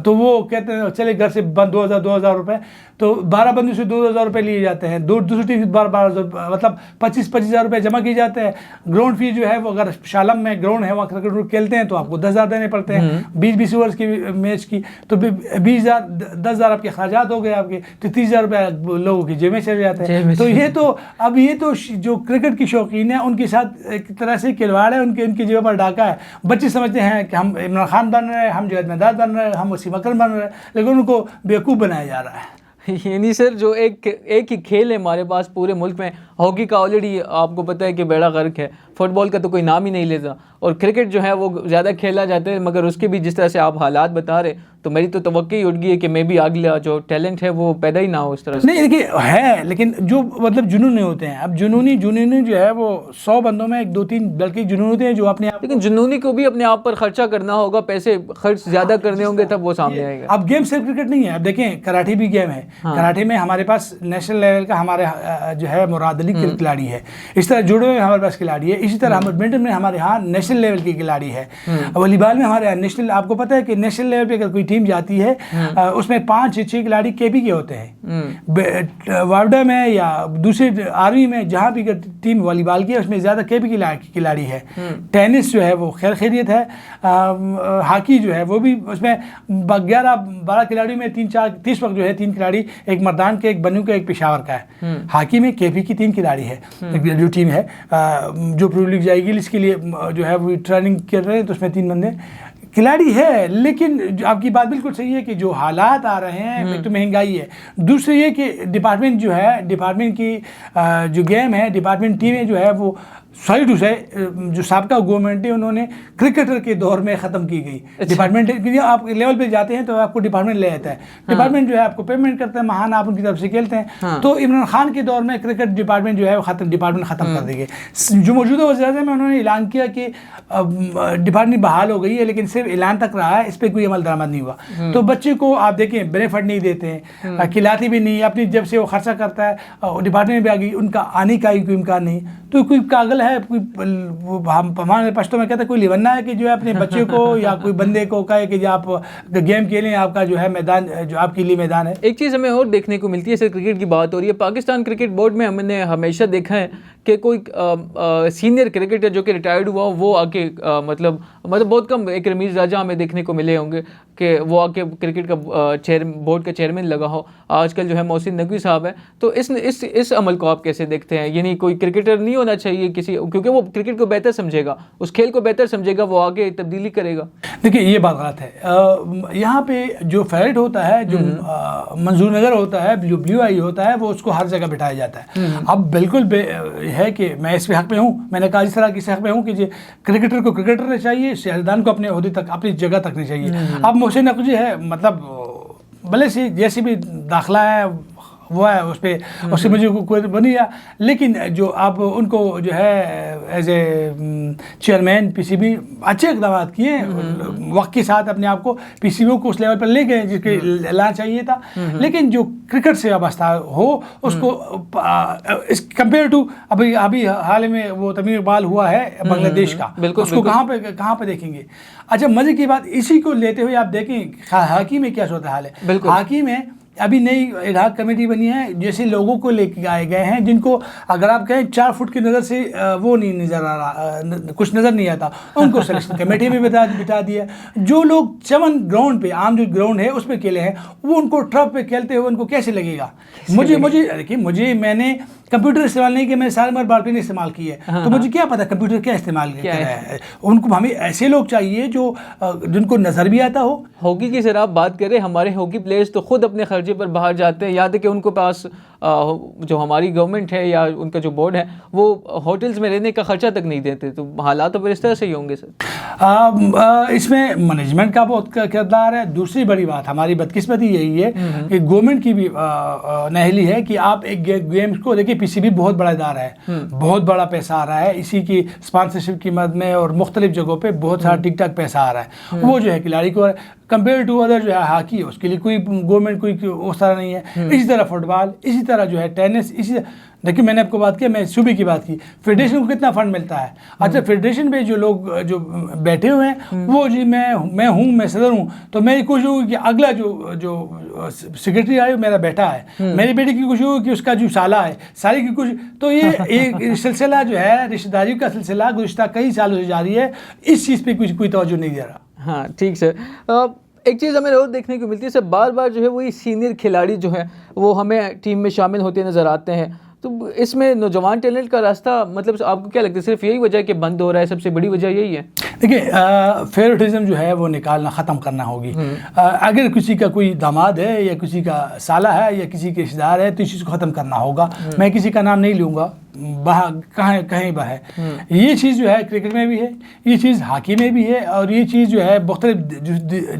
تو وہ کہتے ہیں چلے گھر سے 2,000 روپے, تو 12 بندوں سے 2,000 روپے لیے جاتے ہیں. دوسری ٹیم 12,000 مطلب 25,000 روپے جمع کیے جاتے ہیں. گراؤنڈ فی جو ہے وہ اگر شالم میں گراؤنڈ ہے وہاں کرکٹ کھیلتے ہیں تو آپ کو 10,000 دینے پڑتے ہیں 20 اوورس کی میچ کی, تو 20,000 10,000 آپ کے اخراجات ہو گئے آپ کے, تو 30,000 روپے لوگوں کی جیب میں چلے جاتے ہیں. تو یہ تو جو کرکٹ کی شوقین ہیں ان کے ساتھ ایک طرح سے کھلواڑ ہے, ان کی جیب پر ڈاکہ ہے. بچے سمجھتے ہیں کہ ہم عمران خان بن رہے ہیں, ہم جوید مہداد بن رہے ہیں, ہم وسیم اکرم بن رہے ہیں, لیکن ان کو بیوقوف بنایا جا رہا ہے.
یعنی سر جو ایک ہی کھیل ہے ہمارے پاس پورے ملک میں, ہاکی کا آلریڈی آپ کو پتہ ہے کہ بیڑا غرق ہے, فٹ بال کا تو کوئی نام ہی نہیں لیتا, اور کرکٹ جو ہے وہ زیادہ کھیلا جاتا ہے, مگر اس کے بھی جس طرح سے آپ حالات بتا رہے تو میری تو توقع ہی اٹھ گئی ہے کہ میں بھی اگلا جو ٹیلنٹ ہے وہ پیدا ہی نہ ہو اس طرح سے.
نہیں دیکھیے ہے, لیکن جو مطلب جنون ہوتے ہیں, اب جنونی جو ہے وہ 100 بندوں میں 2-3 بلکہ جنون ہوتے ہیں جو اپنے آپ,
لیکن جنونی کو بھی اپنے آپ پر خرچہ کرنا ہوگا, پیسے خرچ زیادہ کرنے ہوں گے تب وہ سامنے آئے گا.
اب گیم صرف کرکٹ نہیں ہے, اب دیکھیں کراٹے بھی گیم ہے. کراٹے میں ہمارے پاس نیشنل لیول کا ہمارے جو ہے مراد علی کھلاڑی ہے, اس طرح جوڈو میں ہمارے پاس کھلاڑی ہے, اسی طرح بیڈمنٹن میں ہمارے ہاں نیشنل لیول کی کھلاڑی ہے. والی بال میں ہمارے یہاں نیشنل, آپ کو پتہ ہے کہ نیشنل لیول پہ اگر کوئی ٹیم جاتی ہے اس میں 5-6 کھلاڑی KP کے ہوتے ہیں. وارڈا میں یا دوسرے آرمی میں جہاں بھی ٹیم والی بال کی ہے اس میں زیادہ KP کی کھلاڑی ہے. ٹینس جو ہے وہ خیریت ہے. ہاکی جو ہے وہ بھی اس میں 11-12 کھلاڑیوں میں 30 وقت جو ہے 3 کھلاڑی, ایک مردان کے, ایک بنو کا, ایک پشاور کا ہے. ہاکی میں KP کی 3 کھلاڑی ہے جو ٹیم ہے جو پرو لیگ جائے گی, اس کے لیے جو ہے وہ ٹریننگ کر رہے ہیں, تو اس میں 3 بندے کھلاڑی ہے. لیکن آپ کی بات بالکل صحیح ہے کہ جو حالات آ رہے ہیں, ایک تو مہنگائی ہے, دوسری یہ کہ ڈپارٹمنٹ جو ہے, ڈپارٹمنٹ کی جو گیم ہے, ڈپارٹمنٹ ٹیمیں جو ہے وہ سوری ٹو سے جو سابقہ گورنمنٹ ہے انہوں نے کرکٹر کے دور میں ختم کی گئی. ڈپارٹمنٹ آپ لیول پہ جاتے ہیں تو آپ کو ڈپارٹمنٹ لے آتا ہے, ڈپارٹمنٹ جو ہے آپ کو پیمنٹ کرتا ہے ماہانہ, آپ ان کی طرف سے کھیلتے ہیں. تو عمران خان کے دور میں کرکٹ ڈپارٹمنٹ جو ہے وہ ڈپارٹمنٹ ختم کر دی گئی. جو موجودہ وزیر اعظم میں انہوں نے اعلان کیا کہ ڈپارٹمنٹ بحال ہو گئی ہے, لیکن صرف اعلان تک رہا ہے, اس پہ کوئی عمل درآمد نہیں ہوا. تو بچے کو آپ دیکھیں بینیفٹ نہیں دیتے ہیں, کھلاتے بھی نہیں, اپنی جب سے وہ خرچہ کرتا ہے ڈپارٹمنٹ بھی آ گئی, ان کا آنے کا ہی کوئی امکان نہیں. تو کوئی کاغل ہے, کوئی ہمارے پشتوں میں کہتے ہیں کوئی لیونا ہے کہ جو ہے اپنے بچے کو یا کوئی بندے کو کہے کہ آپ گیم کھیلیں, آپ کا جو ہے میدان جو آپ کے لیے میدان ہے.
ایک چیز ہمیں اور دیکھنے کو ملتی ہے, صرف کرکٹ کی بات ہو رہی ہے, پاکستان کرکٹ بورڈ میں ہم نے ہمیشہ دیکھا ہے کہ کوئی سینئر کرکٹر جو کہ ریٹائرڈ ہوا وہ آ کے مطلب بہت کم, ایک رمیز راجہ ہمیں دیکھنے کو ملے ہوں گے کہ وہ آ کے کرکٹ کا بورڈ کا چیئرمین لگا ہو. آج کل جو ہے محسن نقوی صاحب ہے, تو اس عمل کو آپ کیسے دیکھتے ہیں؟ یعنی کوئی کرکٹر نہیں ہونا چاہیے کسی, کیونکہ وہ کرکٹ کو بہتر سمجھے گا, اس کھیل کو بہتر سمجھے گا, وہ آگے تبدیلی کرے گا.
دیکھیے یہ بات غلط ہے. یہاں پہ جو فیڈ ہوتا ہے, جو منظور نگر ہوتا ہے, جو بلیو آئی ہوتا ہے, وہ اس کو ہر جگہ بٹھایا جاتا ہے. اب بالکل ہے کہ میں اس پہ حق میں ہوں, میں نے کہا اس طرح کسی حق میں ہوں کہ کرکٹر کو کرکٹر رہنا چاہیے, سیاستدان کو اپنے عہدے تک, اپنی جگہ تک نہیں چاہیے. اب محسن نقوی ہے, مطلب بھلے سے جیسے بھی داخلہ ہے وہ ہے اس پہ اس سے مجھے کوئی بنی ہے. لیکن جو آپ ان کو جو ہے as a chairman P C B اچھے اقدامات کیے, وقت کے ساتھ اپنے آپ کو پی سی بی کو اس لیول پر لے گئے جس کے لانا چاہیے تھا. لیکن جو کرکٹ سے وابستہ ہو اس کو کمپیئر ٹو ابھی حال میں وہ تمیم اقبال ہوا ہے بنگلہ دیش کا, اس کو کہاں پہ دیکھیں گے. اچھا مزے کی بات اسی کو لیتے ہوئے آپ دیکھیں ہاکی میں کیا صورتحال ہے. ہاکی میں ابھی نئی ایڈ کمیٹی بنی ہے, جیسے لوگوں کو لے کے آئے گئے ہیں جن کو اگر آپ کہیں 4 فٹ کی نظر سے وہ نہیں نظر آ رہا, کچھ نظر نہیں آتا, ان کو سلیکشن کمیٹی میں بٹھا دیا. جو لوگ 7 گراؤنڈ پہ عام جو گراؤنڈ ہے اس پہ کھیلے ہیں, وہ ان کو ٹرف پہ کھیلتے ہوئے ان کو کیسے لگے گا. میں نے کمپیوٹر استعمال نہیں کیا, میں سارے مر بال پہ نہیں استعمال کی ہے, تو مجھے کیا پتا کمپیوٹر کیا استعمال کر رہا ہے. ان کو ہمیں ایسے لوگ چاہیے جو جن کو نظر بھی آتا ہو.
ہاکی کی سر آپ بات کریں, ہمارے ہاکی پلیئرز تو خود اپنے خرچے پر باہر جاتے ہیں. یاد ہے کہ ان کو پاس جو ہماری گورنمنٹ ہے یا ان کا جو بورڈ ہے وہ ہوٹلز میں رہنے کا خرچہ تک نہیں دیتے, تو حالات تو پھر اس طرح سے ہی ہوں گے سر.
اس میں مینجمنٹ کا بہت کردار ہے. دوسری بڑی بات ہماری بدقسمتی یہی ہے کہ گورنمنٹ کی بھی نااہلی ہے کہ آپ ایک گیمز کو دیکھیں, پی سی بی بہت بڑا ادارہ ہے, بہت بڑا پیسہ آ رہا ہے اسی کی اسپانسرشپ کی مد میں, اور مختلف جگہوں پہ بہت سارا ٹک ٹاک پیسہ آ رہا ہے. وہ جو ہے کھلاڑی کو کمپیئر ٹو ادر جو ہے ہاکی اس کے لیے کوئی گورنمنٹ کوئی اس طرح نہیں ہے. اسی طرح فٹ بال, اسی طرح جو ہے ٹینس, اسی دیکھیں میں نے آپ کو بات کیا, میں صوبے کی بات کی, فیڈریشن کو کتنا فنڈ ملتا ہے. اچھا فیڈریشن پہ جو لوگ جو بیٹھے ہوئے ہیں وہ جی میں صدر ہوں, تو میری کوشش ہوگی کہ اگلا جو سیکرٹری آئے میرا بیٹا ہے, میری بیٹی کی کوشش ہوگی کہ اس کا جو سالہ ہے ساری کی کوشش. تو یہ ایک سلسلہ جو ہے رشتہ داری کا سلسلہ گزشتہ کئی سالوں سے جاری ہے, اس چیز پہ کوئی توجہ نہیں دے رہا.
ہاں ٹھیک سر. ایک چیز ہمیں اور دیکھنے کو ملتی ہے سر, بار بار جو ہے وہی سینئر کھلاڑی جو ہے وہ ہمیں ٹیم میں شامل ہوتے نظر آتے ہیں. تو اس میں نوجوان ٹیلنٹ کا راستہ مطلب آپ کو کیا لگتا ہے صرف یہی وجہ ہے کہ بند ہو رہا ہے, سب سے بڑی وجہ یہی ہے؟
دیکھیے فیوریٹزم جو ہے وہ نکالنا ختم کرنا ہوگی. اگر کسی کا کوئی داماد ہے یا کسی کا سالہ ہے یا کسی کے رشتہ دار ہے تو اس چیز کو ختم کرنا ہوگا. میں کسی کا نام نہیں لوں گا, کہیں ہے. یہ چیز جو ہے کرکٹ میں بھی ہے, یہ چیز ہاکی میں بھی ہے, اور یہ چیز جو ہے مختلف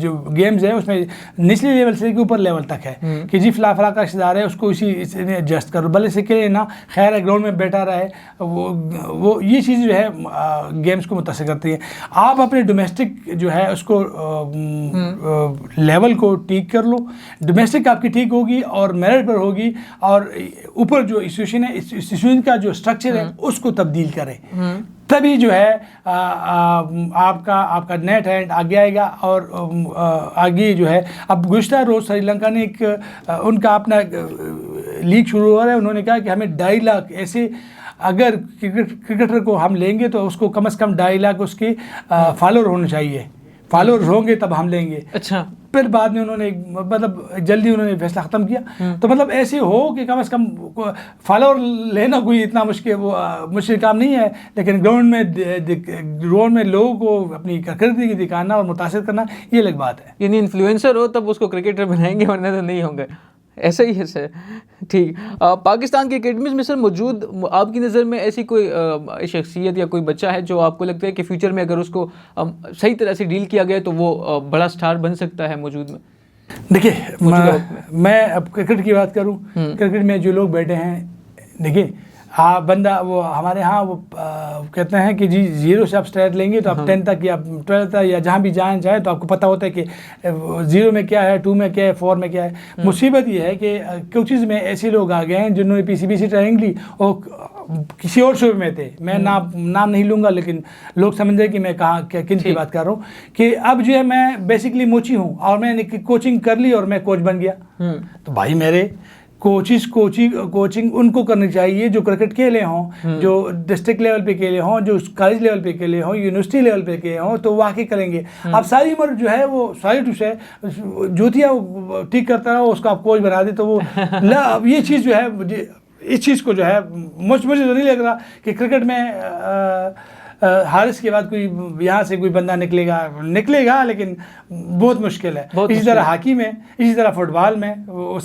جو گیمز ہے اس میں نچلے لیول سے اوپر لیول تک ہے کہ جی فلاں کا رشتہ دار ہے اس کو اسی ایڈجسٹ کرو, بھلے سے کہ نا خیر ہے گراؤنڈ میں بیٹھا رہے. وہ یہ چیز جو ہے گیمز کو متاثر کرتی ہے. آپ اپنے ڈومیسٹک جو ہے اس کو لیول کو ٹھیک کر لو, ڈومیسٹک آپ کی ٹھیک ہوگی اور میرٹ پر ہوگی, اور اوپر جو انسٹیٹیوشن ہے انسٹیٹیوشن کا جو اسٹرکچر ہے اس کو تبدیل کریں, تبھی جو ہے آپ کا نیٹ ہینڈ آگے آئے گا. اور آگے جو ہے اب گزشتہ روز سری لنکا نے ایک ان کا اپنا لیگ شروع ہو رہا ہے. انہوں نے کہا کہ ہمیں 2.5 لاکھ ایسے اگر کرکٹر کو ہم لیں گے تو اس کو کم از کم 2.5 لاکھ اس کے فالوور ہونے چاہیے, فالوور ہوں گے تب ہم لیں گے.
اچھا
پھر بعد میں انہوں نے مطلب جلدی انہوں نے فیصلہ ختم کیا. تو مطلب ایسے ہو کہ کم از کم فالوور لینا کوئی اتنا مشکل کام نہیں ہے, لیکن گراؤنڈ میں لوگوں کو اپنی کارکردگی دکھانا اور متاثر کرنا یہ الگ بات ہے.
یعنی انفلوئنسر ہو تب اس کو کرکٹر بنائیں گے, ورنہ تو نہیں ہوں گے. ایسا ہی ہے سر. ٹھیک. پاکستان کی اکیڈمیز میں سر موجود آپ کی نظر میں ایسی کوئی شخصیت یا کوئی بچہ ہے جو آپ کو لگتا ہے کہ فیوچر میں اگر اس کو صحیح طرح سے ڈیل کیا گیا تو وہ بڑا سٹار بن سکتا ہے موجود میں؟
دیکھیے میں اب کرکٹ کی بات کروں, کرکٹ میں جو لوگ بیٹھے ہیں, دیکھیے بندہ وہ ہمارے ہاں وہ کہتے ہیں کہ جی 0 سے آپ اسٹارٹ لیں گے تو آپ 10 تک یا 12 تک یا جہاں بھی جائیں تو آپ کو پتہ ہوتا ہے کہ 0 میں کیا ہے, 2 میں کیا ہے, 4 میں کیا ہے. مصیبت یہ ہے کہ کوچز میں ایسے لوگ آ گئے ہیں جنہوں نے PCB سے ٹریننگ لی اور کسی اور شعبے میں تھے. میں نام نہیں لوں گا, لیکن لوگ سمجھ کہ میں کن کی بات کر رہا ہوں. کہ اب جو ہے میں بیسکلی موچی ہوں اور میں نے کوچنگ کر لی اور میں کوچ بن گیا. تو بھائی میرے کوچنگ ان کو کرنی چاہیے جو کرکٹ کھیلے ہوں, جو ڈسٹرکٹ لیول پہ کھیلے ہوں, جو کالج لیول پہ کھیلے ہوں, یونیورسٹی لیول پہ کھیلے ہوں, تو واقعی کریں گے. اب ساری عمر جو ہے وہ ساری ٹوش ہے جوتیا وہ ٹھیک کرتا رہا, اس کو آپ کوچ بنا دے تو وہ اب یہ چیز جو ہے اس چیز کو جو ہے مجھے تو نہیں لگ رہا کہ کرکٹ میں حارث کے بعد کوئی یہاں سے کوئی بندہ نکلے گا, لیکن بہت مشکل ہے. اسی طرح ہاکی میں, اسی طرح فٹ بال میں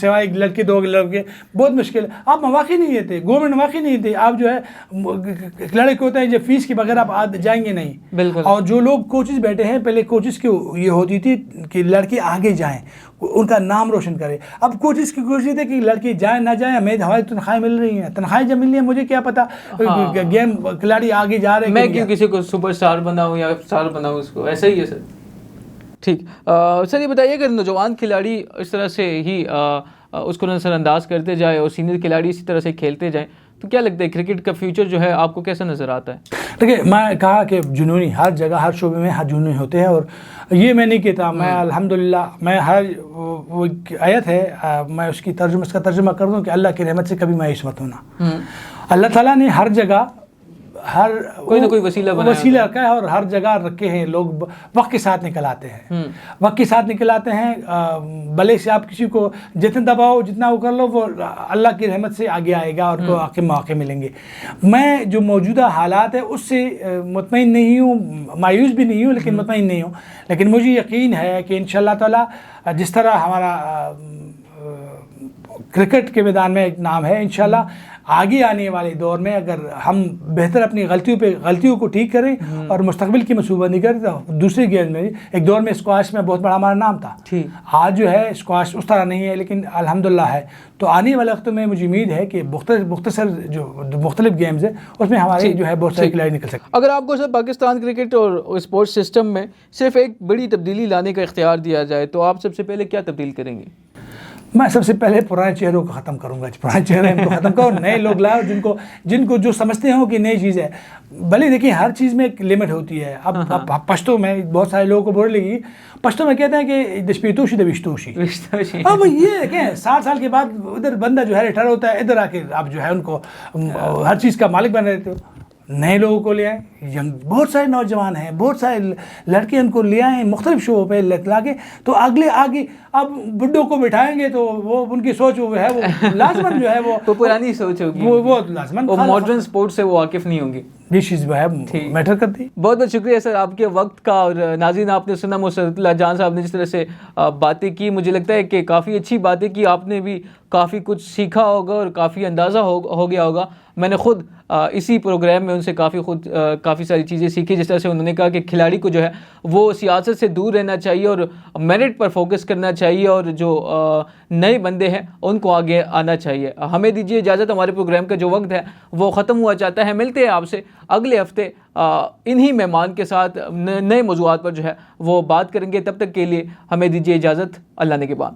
سوائے 1 لڑکے 2 لڑکے بہت مشکل ہے. آپ مواقع نہیں دیتے, گورنمنٹ مواقع نہیں دیتے. آپ جو ہے کھلاڑی کو ہوتا ہے جب فیس کے بغیر آپ جائیں گے نہیں.
بالکل.
اور جو لوگ کوچز بیٹھے ہیں, پہلے کوچز کی یہ ہوتی تھی کہ لڑکے آگے جائیں, ان کا نام روشن کرے. اب کچھ اس کی کوشش ہے کہ لڑکی جائیں نہ جائیں, ہمیں ہماری تنخواہیں مل رہی ہیں, تنخواہیں جب مل رہی ہیں مجھے کیا پتا گیم کھلاڑی آگے جا رہے ہیں,
میں کیوں کسی کو سپر اسٹار بناؤں یا اسٹار بناؤں, اس کو ایسا ہی ہے سر. ٹھیک سر, یہ بتائیے اگر نوجوان کھلاڑی اس طرح سے ہی اس کو نظر انداز کرتے جائے اور سینئر کھلاڑی اسی طرح سے کھیلتے جائیں تو کیا لگتا ہے کرکٹ کا فیوچر جو ہے آپ کو کیسا نظر آتا ہے؟
دیکھیے میں کہا کہ جنونی ہر جگہ ہر شعبے میں ہر جنونی ہوتے ہیں, اور یہ میں نہیں کہتا, میں الحمدللہ میں ہر وہ آیت ہے میں اس کا ترجمہ کر دوں کہ اللہ کی رحمت سے کبھی مایوس مت ہونا. اللہ تعالیٰ نے ہر جگہ ہر
کوئی نہ کوئی وسیلہ
رکھا ہے, اور ہر جگہ رکھے ہیں. لوگ وقت کے ساتھ نکل آتے ہیں, وقت کے ساتھ نکل آتے ہیں. بھلے سے آپ کسی کو جتنے دباؤ جتنا وہ کر لو, وہ اللہ کی رحمت سے آگے آئے گا اور کو آگے مواقع ملیں گے. میں جو موجودہ حالات ہے اس سے مطمئن نہیں ہوں, مایوس بھی نہیں ہوں, لیکن مطمئن نہیں ہوں. لیکن مجھے یقین ہے کہ انشاءاللہ تعالی جس طرح ہمارا کرکٹ کے میدان میں ایک نام ہے, انشاءاللہ آگے آنے والے دور میں اگر ہم بہتر اپنی غلطیوں کو ٹھیک کریں اور مستقبل کی منصوبہ بندی کریں, تو دوسرے گیم میں ایک دور میں اسکواش میں بہت بڑا ہمارا نام تھا. آج جو ہے اسکواش اس طرح نہیں ہے, لیکن الحمدللہ ہے. تو آنے والے وقت میں مجھے امید ہے کہ مختصر جو مختلف گیمز ہیں اس میں ہمارے جو ہے بہت سارے کھلاڑی نکل سکتے ہیں.
اگر آپ کو سر پاکستان کرکٹ اور اسپورٹس سسٹم میں صرف ایک بڑی تبدیلی لانے کا اختیار دیا جائے تو آپ سب سے پہلے کیا تبدیل کریں گے؟
میں سب سے پہلے پرانے چہروں کو ختم کروں گا. پرانے چہرے ان کو ختم کرو, نئے لوگ لاؤ جن کو جو سمجھتے ہوں کہ نئی چیز ہے. بھلے دیکھیں ہر چیز میں ایک لمٹ ہوتی ہے. اب پشتو میں بہت سارے لوگوں کو بول لگی, پشتو میں کہتے ہیں کہ دشپیتوشی دبشتوشی. اب یہ کہ 60 سال کے بعد ادھر بندہ جو ہے ریٹائر ہوتا ہے, ادھر آ کے آپ جو ہے ان کو ہر چیز کا مالک بن رہتے ہو. نئے لوگوں کو لے آئیں, بہت سارے نوجوان ہیں, بہت سارے لڑکے ان کو لے آئیں مختلف شعبوں پہ لا کے, تو آگے اب بڈھوں کو بٹھائیں گے تو وہ ان کی سوچ وہ ہے وہ لازمن جو ہے وہ
پرانی سوچ ہوگی,
وہ لازمن
ماڈرن سپورٹ سے وہ واقف نہیں ہوں گی.
یہ چیز ہے میٹر کرتی.
بہت بہت شکریہ سر آپ کے وقت کا. اور ناظرین آپ نے سنا مسرت اللہ جان صاحب نے جس طرح سے باتیں کی, مجھے لگتا ہے کہ کافی اچھی باتیں کی. آپ نے بھی کافی کچھ سیکھا ہوگا اور کافی اندازہ ہو گیا ہوگا. میں نے خود اسی پروگرام میں ان سے کافی ساری چیزیں سیکھی. جس طرح سے انہوں نے کہا کہ کھلاڑی کو جو ہے وہ سیاست سے دور رہنا چاہیے اور میرٹ پر فوکس کرنا چاہیے, اور جو نئے بندے ہیں ان کو آگے آنا چاہیے. ہمیں دیجیے اجازت, ہمارے پروگرام کا جو وقت ہے وہ ختم ہوا چاہتا ہے. ملتے ہیں آپ سے اگلے ہفتے انہی مہمان کے ساتھ نئے موضوعات پر جو ہے وہ بات کریں گے. تب تک کے لیے ہمیں دیجیے اجازت. اللہ نگہبان.